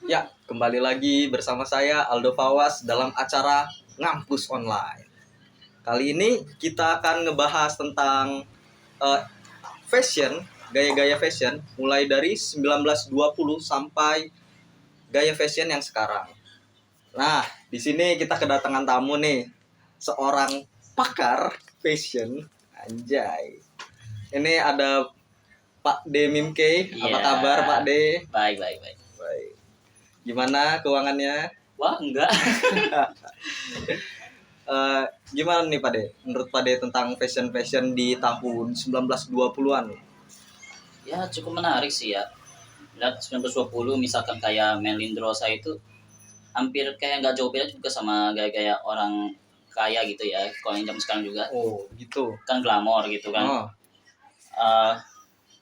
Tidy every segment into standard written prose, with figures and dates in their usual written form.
Ya, kembali lagi bersama saya Aldo Fawas dalam acara Ngampus Online. Kali ini kita akan ngebahas tentang eh, fashion, gaya-gaya fashion mulai dari 1920 sampai gaya fashion yang sekarang. Nah, di sini kita kedatangan tamu nih, seorang pakar fashion, anjay. Ini ada Pak D Mimke. Apa Iya. kabar Pak D? Baik. Baik. Gimana keuangannya? Wah, enggak. Eh, Gimana nih Pak De? Menurut Pak De tentang fashion di tahun 1920-an? Ya, cukup menarik sih ya. Lihat 1920 misalkan kayak Marilyn Rosa itu hampir kayak nggak jauh beda juga sama gaya-gaya orang kaya gitu ya. Kalau yang zaman sekarang juga Oh, gitu. kan glamor gitu kan. Oh, Eh,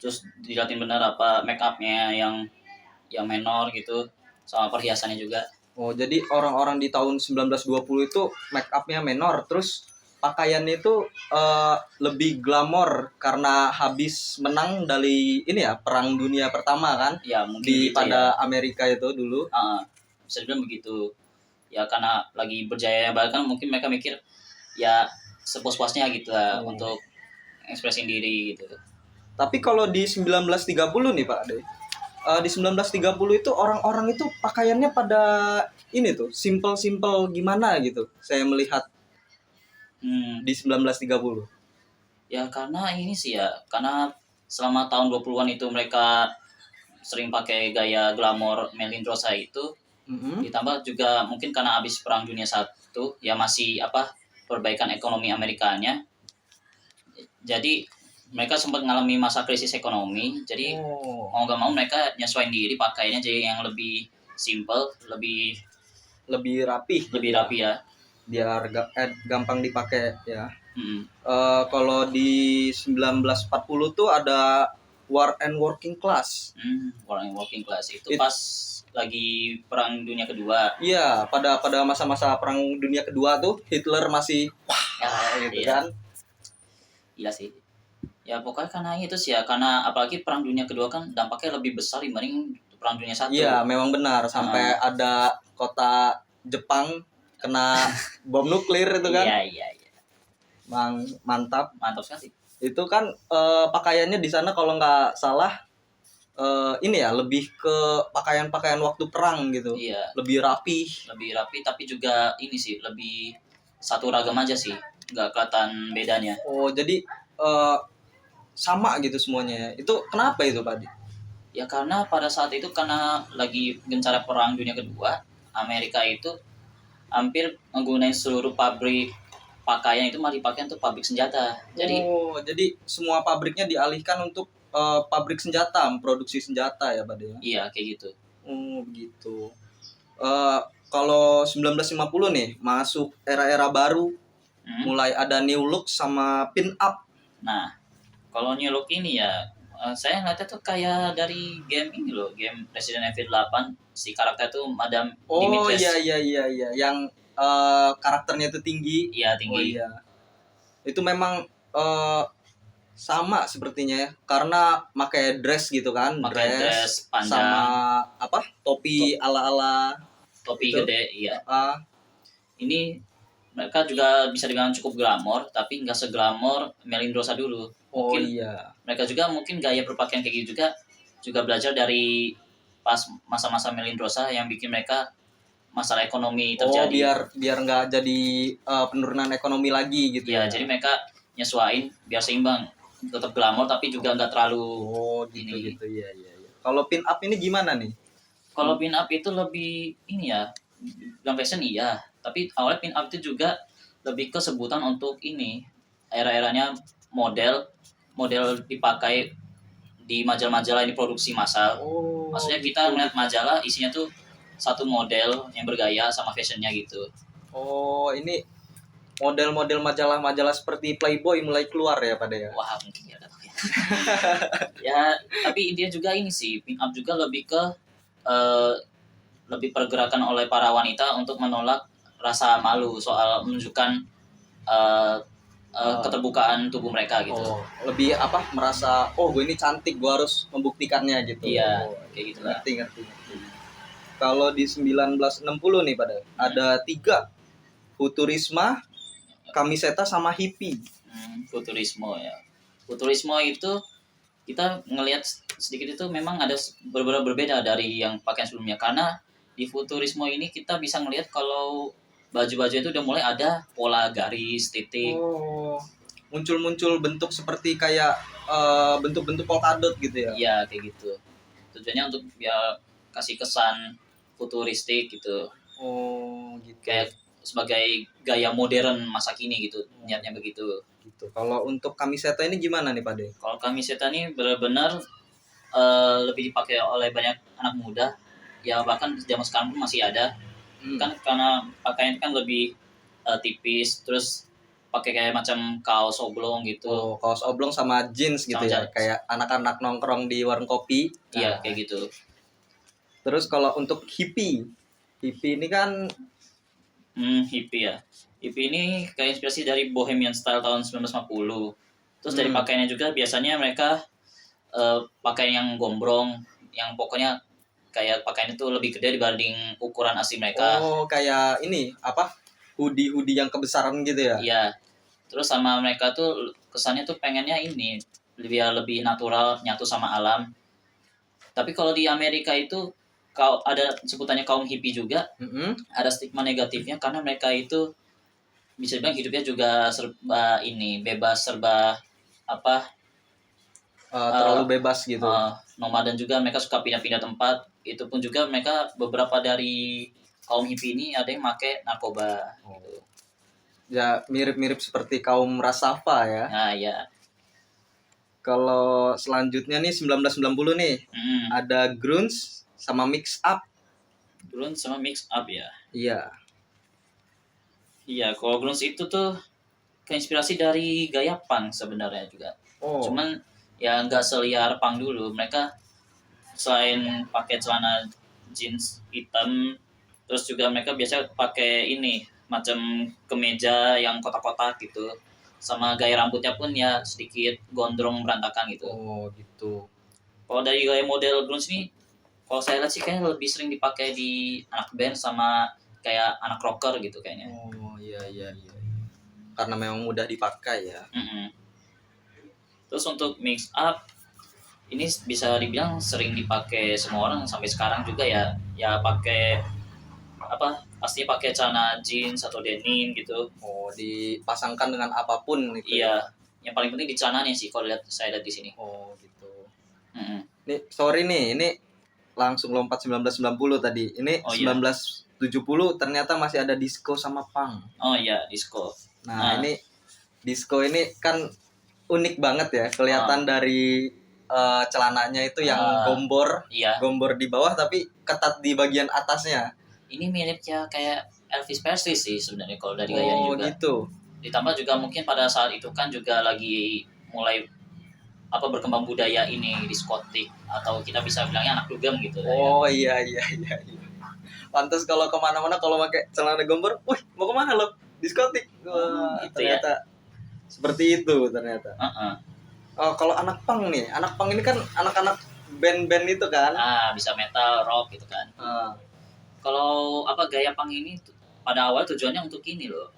terus dilihatin bener apa make upnya yang menor gitu sama perhiasannya juga. oh, jadi orang-orang di tahun 1920 itu make up-nya menor, terus pakaiannya itu lebih glamor karena habis menang dari ini ya, Perang Dunia Pertama kan? Ya mungkin Di gitu pada ya. Amerika itu dulu. Bisa dibilang begitu. Ya karena lagi berjaya bahkan mungkin mereka mikir ya sepuas-puasnya gitu lah untuk ekspresi diri gitu. Tapi kalau di 1930 nih Pak De, di 1930 itu orang-orang itu pakaiannya pada ini tuh simple-simple gimana gitu. Saya melihat di 1930. Ya karena ini sih ya, karena selama tahun 20-an itu mereka sering pakai gaya glamor Marilyn Rosa itu. Ditambah juga mungkin karena habis Perang Dunia Satu ya masih perbaikan ekonomi Amerikanya. Jadi mereka sempat mengalami masa krisis ekonomi. Jadi mau gak mau mereka nyesuaiin diri pakainya jadi yang lebih simple, lebih rapi, ya. Biar gampang dipakai ya. Kalau di 1940 tuh ada War and Working Class. War and Working Class itu pas lagi Perang Dunia Kedua. Iya, pada masa-masa Perang Dunia Kedua tuh Hitler masih gitu iya. kan. Iya sih. Ya pokoknya karena itu sih ya, karena apalagi Perang Dunia Kedua kan dampaknya lebih besar dibanding Perang Dunia Satu. Iya, memang benar. Sampai ada kota Jepang kena bom nuklir itu kan. Iya. Mantap sekali. Itu kan pakaiannya di sana kalau nggak salah ini ya lebih ke pakaian waktu perang gitu. Iya. Lebih rapi Tapi juga ini sih lebih satu ragam aja sih, nggak kelihatan bedanya. Oh jadi sama gitu semuanya. Itu kenapa itu Pak Di? Ya karena pada saat itu karena lagi gencar Perang Dunia Kedua, Amerika itu hampir menggunakan seluruh pabrik pakaian itu malah dipakai untuk pabrik senjata. Jadi semua pabriknya dialihkan untuk pabrik senjata, memproduksi senjata ya Pak De? Iya, kayak gitu. Begitu. Kalau 1950 nih masuk era-era baru, mulai ada new look sama pin up. Nah, kalau new look ini ya saya ngeliatnya tuh kayak dari game ini loh, game Resident Evil 8, si karakter tuh Madame Dimitrescu. Iya, yang karakternya tuh tinggi. Iya, tinggi. Iya. Itu memang sama sepertinya ya, karena pakai dress gitu kan, dress panjang sama topi ala-ala topi gitu. Gede, iya. Ini mereka juga bisa dibilang cukup glamor, tapi nggak seglamor Marilyn Rosa dulu. Mungkin mereka juga mungkin gaya berpakaian kayak gitu juga belajar dari pas masa-masa Marilyn Rosa yang bikin mereka masalah ekonomi terjadi. Biar nggak jadi penurunan ekonomi lagi gitu ya. Jadi mereka nyesuain biar seimbang, tetap glamor tapi juga nggak terlalu gitu ya. Kalau pin up ini gimana nih? Kalau pin up itu lebih ini ya, dalam fashion iya, tapi awalnya pin up itu juga lebih ke sebutan untuk ini era-eranya model dipakai di majalah-majalah ini produksi massal. Maksudnya kita melihat majalah isinya tuh satu model yang bergaya sama fashionnya gitu. Ini model-model majalah-majalah seperti Playboy mulai keluar ya pada ya? Wah mungkin ya. Ya tapi intinya juga ini sih, pin up juga lebih ke lebih pergerakan oleh para wanita untuk menolak rasa malu soal menunjukkan keterbukaan tubuh mereka gitu. Lebih merasa gue ini cantik, gue harus membuktikannya gitu. Iya, kayak gitu lah. Ngerti. Kalau di 1960 nih pada ada 3, futurisme, kamiseta sama hippie. Futurisme ya. Futurisme itu kita ngelihat sedikit itu memang ada berbeda dari yang pakaian sebelumnya, karena di futurisme ini kita bisa ngelihat kalau baju-baju itu udah mulai ada pola garis, titik. Oh, muncul-muncul bentuk seperti kayak bentuk-bentuk polkadot gitu ya. Iya, kayak gitu. Tujuannya untuk ya kasih kesan futuristik gitu. Oh, gitu. Kayak sebagai gaya modern masa kini gitu, niatnya begitu. Gitu. Kalau untuk kamiseta ini gimana nih, Pak De? Kalau kamiseta ini benar-benar lebih dipakai oleh banyak anak muda, ya bahkan zaman sekarang pun masih ada. Kan karena pakaian kan lebih tipis, terus pakai kayak macam kaos oblong gitu. Oh, kaos oblong sama jeans gitu ya, kayak anak-anak nongkrong di warung kopi. Iya, kayak gitu. Terus kalau untuk hippie ini kan hippie ya. Hippie ini kayak inspirasi dari Bohemian Style tahun 1950. Terus dari pakaiannya juga biasanya mereka pakaian yang gombrong, yang pokoknya kayak pakaian itu lebih gede dibanding ukuran asli mereka. Oh, kayak ini apa? Hoodie yang kebesaran gitu ya? Iya. Terus sama mereka tuh kesannya tuh pengennya ini lebih natural, nyatu sama alam. Tapi kalau di Amerika itu ada sebutannya kaum hippie juga. Ada stigma negatifnya karena mereka itu bisa dibilang hidupnya juga serba ini bebas, serba apa terlalu bebas gitu. Nomaden juga, mereka suka pindah-pindah tempat. Itu pun juga mereka beberapa dari kaum hippie ini ada yang pakai narkoba. Gitu. Ya mirip-mirip seperti kaum Rasafa ya. Nah ya. Kalau selanjutnya nih 1990 nih ada grunge sama mix up. Grunge sama mix up ya. Iya. Iya, kalau grunge itu tuh keinspirasi dari gaya punk sebenarnya juga. Cuman ya nggak seliar punk dulu. Mereka selain pakai celana jeans hitam, terus juga mereka biasa pakai ini macam kemeja yang kotak-kotak gitu. Sama gaya rambutnya pun ya sedikit gondrong berantakan gitu. Oh gitu. Kalau dari gaya model grunge ini, kalau saya lihat sih kayaknya lebih sering dipakai di anak band sama kayak anak rocker gitu kayaknya. Oh iya. Karena memang mudah dipakai ya. Terus untuk mix up ini bisa dibilang sering dipakai semua orang sampai sekarang juga ya. Ya pakai pastinya pakai celana jeans atau denim gitu. Oh, dipasangkan dengan apapun gitu. Iya. Yang paling penting di celananya sih kalau saya lihat di sini. Oh gitu. Nih sorry nih, ini langsung lompat 1990 tadi. Ini 1970 ternyata masih ada disco sama punk. Oh iya, disco. Nah, ini disco ini kan unik banget ya, kelihatan dari celananya itu yang gombor di bawah tapi ketat di bagian atasnya. Ini miripnya kayak Elvis Presley sih sebenarnya kalau dari gayanya juga. Oh gitu. Ditambah juga mungkin pada saat itu kan juga lagi mulai berkembang budaya ini diskotik atau kita bisa bilangnya anak dugem gitu. Oh ya. Iya. Pantas kalau kemana-mana kalau pakai celana gombor, wih mau kemana lo? Diskotik. Wah, ternyata ya. Seperti itu ternyata. Oh, kalau anak punk nih, anak punk ini kan anak-anak band-band itu kan? Bisa metal, rock gitu kan. Kalau gaya punk ini pada awal tujuannya untuk ini loh,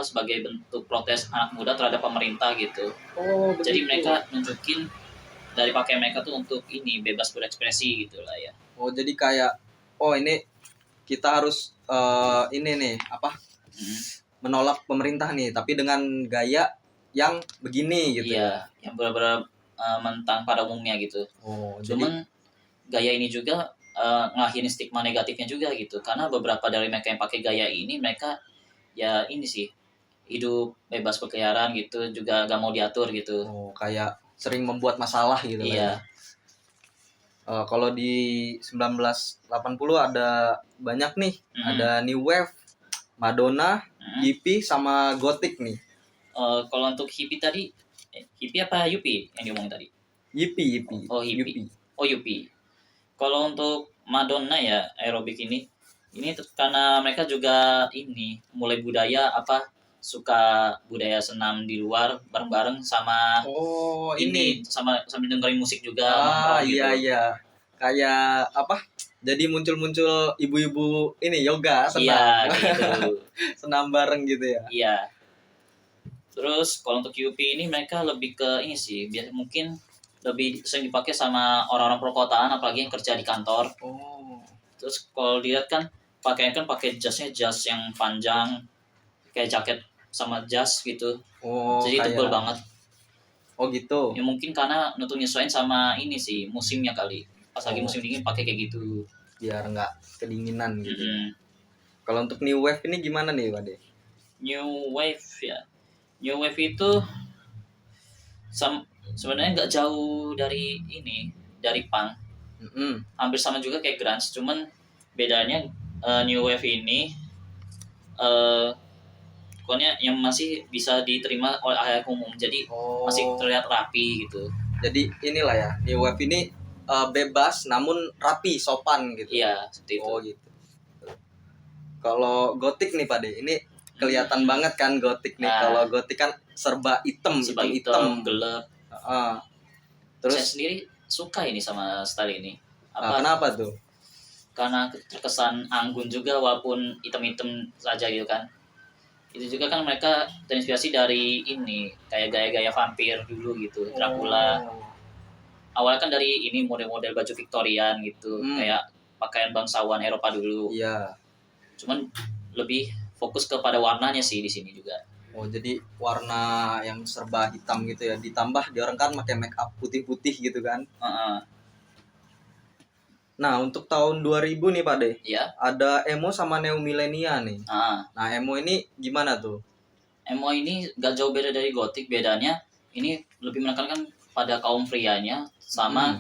sebagai bentuk protes anak muda terhadap pemerintah gitu. Oh, begitu. Jadi mereka nunjukin dari pakaian mereka tuh untuk ini bebas berekspresi gitu lah ya. Oh, jadi kayak ini kita harus ini nih menolak pemerintah nih, tapi dengan gaya yang begini gitu. Iya, yang benar-benar mentang pada umumnya gitu. Oh, cuman gaya ini juga ngelahirin stigma negatifnya juga gitu, karena beberapa dari mereka yang pakai gaya ini mereka ya ini sih hidup bebas berkeliaran gitu, juga gak mau diatur gitu. Oh, kayak sering membuat masalah gitu. Iya. Kalau di 1980 ada banyak nih, ada New Wave, Madonna, hippie sama Gothic nih. Kalau untuk hippie tadi, hippie apa Yuppie yang diomongin tadi? Hippie. Oh hippie. Oh Yuppie. Kalau untuk Madonna ya aerobik ini karena mereka juga ini mulai budaya suka budaya senam di luar bareng-bareng sama ini sama sambil dengerin musik juga. Iya. Kayak Jadi muncul-muncul ibu-ibu ini yoga Iya, senam. gitu. Senam bareng gitu ya. Iya. Terus kalau untuk UP ini mereka lebih ke ini sih, biar mungkin lebih sering dipakai sama orang-orang perkotaan, apalagi yang kerja di kantor. Oh. Terus kalau dilihat kan pakaian kan pakai jasnya jas yang panjang, kayak jaket sama jas gitu. Oh, Jadi tebel kayak. banget. Oh gitu. Ya mungkin karena untuk nyesuaiin sama ini sih musimnya kali. Pas lagi Oh. musim dingin pakai kayak gitu. Biar nggak kedinginan gitu. Mm-mm. Kalau untuk new wave ini gimana nih, Pak De? New wave ya. New wave itu sebenarnya nggak jauh dari ini, dari punk. Mm-mm. Hampir sama juga kayak grunge, cuman bedanya new wave ini eh pokoknya yang masih bisa diterima oleh halayak umum, jadi Oh. masih terlihat rapi gitu. Jadi inilah ya, new wave ini bebas namun rapi, sopan gitu. Iya, seperti itu. Oh gitu. Kalau gotik nih Pak De, ini kelihatan banget kan gotik nih. Nah. Kalau gotik kan serba hitam, Serba hitam. hitam, gelap. Saya Terus sendiri suka ini sama style ini. kenapa tuh? Karena terkesan anggun juga walaupun hitam-hitam saja gitu kan. Itu juga kan mereka terinspirasi dari ini, kayak gaya-gaya vampir dulu gitu, Dracula. Oh. Awalnya kan dari ini model-model baju Victorian gitu, kayak pakaian bangsawan Eropa dulu. Iya. Cuman lebih fokus kepada warnanya sih di sini juga. Oh, jadi warna yang serba hitam gitu ya. Ditambah dia orang kan pakai make up putih-putih gitu kan. Nah, untuk tahun 2000 nih Pak De. Iya. Ada emo sama neo milenia nih. Nah, emo ini gimana tuh? Emo ini gak jauh beda dari gotik, bedanya ini lebih menekankan pada kaum prianya sama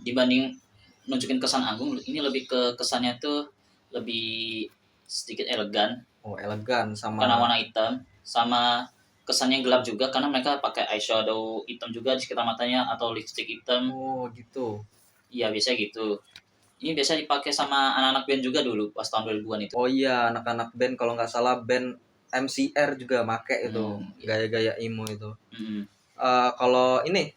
dibanding nunjukin kesan anggun, ini lebih ke kesannya tuh lebih sedikit elegan. Oh, elegan sama karena warna hitam, sama kesannya gelap juga karena mereka pakai eyeshadow hitam juga di sekitar matanya atau lipstick hitam. Oh, gitu. Iya, biasanya gitu. Ini biasa dipakai sama anak-anak band juga dulu pas tahun 2000-an itu. Oh iya, anak-anak band kalau nggak salah band MCR juga make itu gaya-gaya emo itu. Kalau ini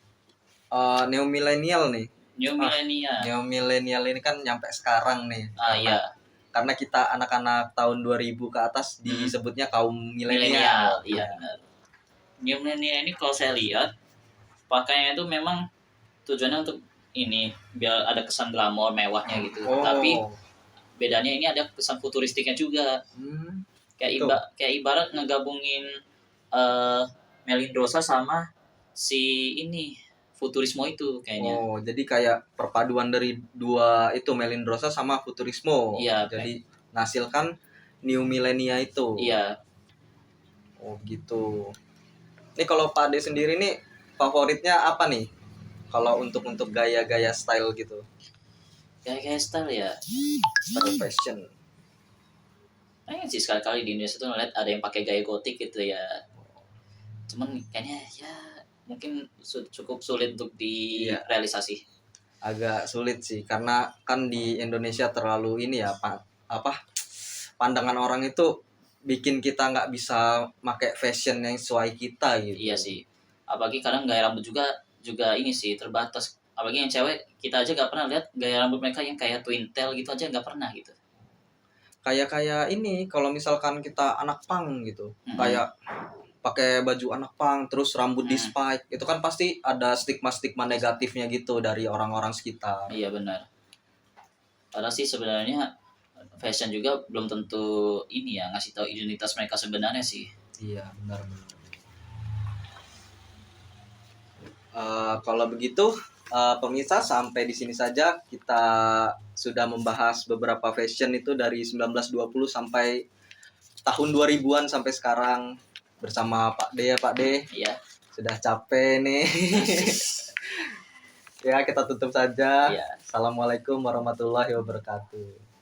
neo milenial nih. New millennial. Neo milenial ini kan nyampe sekarang nih. Iya. Karena kita anak-anak tahun 2000 ke atas disebutnya kaum milenial. Iya, benar. New millennial ini kalau saya lihat pakainya itu memang tujuannya untuk ini biar ada kesan glamor mewahnya gitu. Tapi bedanya ini ada kesan futuristiknya juga. Kayak ibarat ngegabungin Melindrosa sama si ini futurismo itu kayaknya. Oh, jadi kayak perpaduan dari dua itu, Melindrosa sama futurismo. Iya. Jadi menghasilkan new millennia itu. Iya. Oh gitu. Ini kalau Pak Ade sendiri nih favoritnya apa nih? Kalau untuk gaya-gaya style gitu. Gaya-gaya style ya. Style fashion. Sih sekali-kali di Indonesia tuh ngeliat ada yang pakai gaya gotik gitu ya. Cuman kayaknya ya mungkin cukup sulit untuk direalisasi. Agak sulit sih karena kan di Indonesia terlalu ini ya pandangan orang itu bikin kita nggak bisa pakai fashion yang sesuai kita gitu. Iya sih. Apalagi kadang gaya rambut juga ini sih terbatas. Apalagi yang cewek, kita aja nggak pernah lihat gaya rambut mereka yang kayak twin tail gitu aja nggak pernah gitu. Kayak ini kalau misalkan kita anak punk gitu, kayak pakai baju anak punk terus rambut di spike, itu kan pasti ada stigma negatifnya gitu dari orang-orang sekitar. Iya benar. Padahal sih sebenarnya fashion juga belum tentu ini ya ngasih tahu identitas mereka sebenarnya sih. Iya benar. Kalau begitu pemirsa, sampai di sini saja kita sudah membahas beberapa fashion itu dari 1920 sampai tahun 2000-an sampai sekarang bersama Pak D ya Pak D. Iya. Sudah capek nih. Ya kita tutup saja. Iya. Assalamualaikum warahmatullahi wabarakatuh.